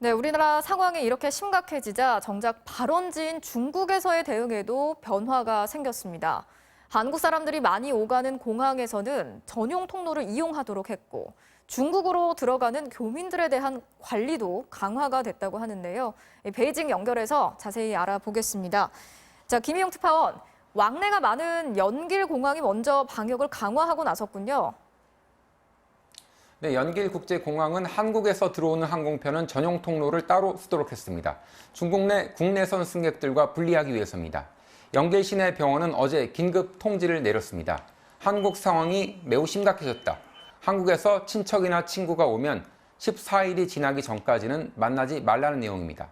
네, 우리나라 상황이 이렇게 심각해지자 정작 발원지인 중국에서의 대응에도 변화가 생겼습니다. 한국 사람들이 많이 오가는 공항에서는 전용 통로를 이용하도록 했고 중국으로 들어가는 교민들에 대한 관리도 강화가 됐다고 하는데요. 베이징 연결해서 자세히 알아보겠습니다. 자, 김희영 특파원, 왕래가 많은 연길 공항이 먼저 방역을 강화하고 나섰군요. 네, 연길국제공항은 한국에서 들어오는 항공편은 전용 통로를 따로 쓰도록 했습니다. 중국 내 국내선 승객들과 분리하기 위해서입니다. 연길 시내 병원은 어제 긴급 통지를 내렸습니다. 한국 상황이 매우 심각해졌다. 한국에서 친척이나 친구가 오면 14일이 지나기 전까지는 만나지 말라는 내용입니다.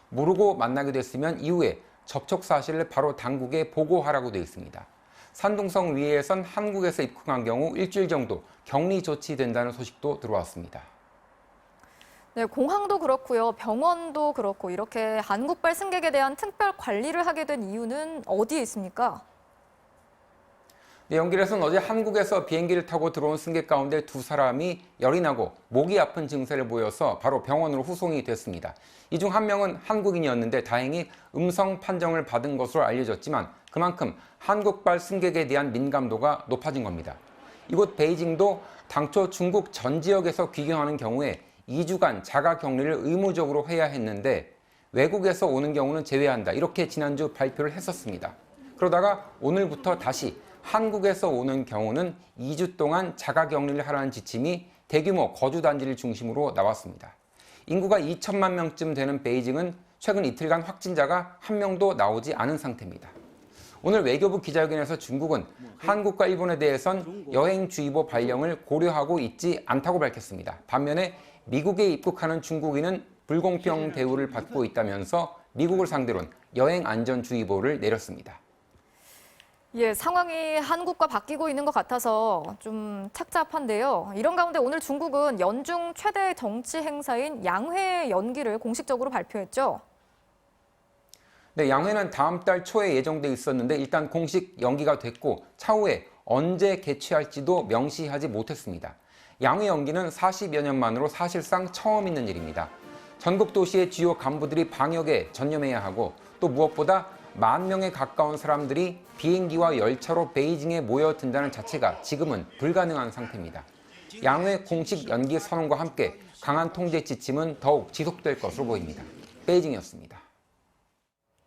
모르고 만나게 됐으면 이후에 접촉 사실을 바로 당국에 보고하라고 되어 있습니다. 산둥성 위에선 한국에서 입국한 경우 일주일 정도 격리 조치된다는 소식도 들어왔습니다. 네, 공항도 그렇고요, 병원도 그렇고 이렇게 한국발 승객에 대한 특별 관리를 하게 된 이유는 어디에 있습니까? 네, 연길에서는 어제 한국에서 비행기를 타고 들어온 승객 가운데 두 사람이 열이 나고 목이 아픈 증세를 보여서 바로 병원으로 후송이 됐습니다. 이 중 한 명은 한국인이었는데 다행히 음성 판정을 받은 것으로 알려졌지만 그만큼 한국발 승객에 대한 민감도가 높아진 겁니다. 이곳 베이징도 당초 중국 전 지역에서 귀경하는 경우에 2주간 자가 격리를 의무적으로 해야 했는데 외국에서 오는 경우는 제외한다. 이렇게 지난주 발표를 했었습니다. 그러다가 오늘부터 다시 한국에서 오는 경우는 2주 동안 자가 격리를 하라는 지침이 대규모 거주단지를 중심으로 나왔습니다. 인구가 2천만 명쯤 되는 베이징은 최근 이틀간 확진자가 한 명도 나오지 않은 상태입니다. 오늘 외교부 기자회견에서 중국은 한국과 일본에 대해선 여행주의보 발령을 고려하고 있지 않다고 밝혔습니다. 반면에 미국에 입국하는 중국인은 불공평 대우를 받고 있다면서 미국을 상대로는 여행안전주의보를 내렸습니다. 예, 상황이 한국과 바뀌고 있는 것 같아서 좀 착잡한데요. 이런 가운데 오늘 중국은 연중 최대 정치 행사인 양회 연기를 공식적으로 발표했죠. 네, 양회는 다음 달 초에 예정돼 있었는데 일단 공식 연기가 됐고 차후에 언제 개최할지도 명시하지 못했습니다. 양회 연기는 40여 년 만으로 사실상 처음 있는 일입니다. 전국 도시의 주요 간부들이 방역에 전념해야 하고 또 무엇보다 10,000명에 가까운 사람들이 비행기와 열차로 베이징에 모여든다는 자체가 지금은 불가능한 상태입니다. 양회 공식 연기 선언과 함께 강한 통제 지침은 더욱 지속될 것으로 보입니다. 베이징이었습니다.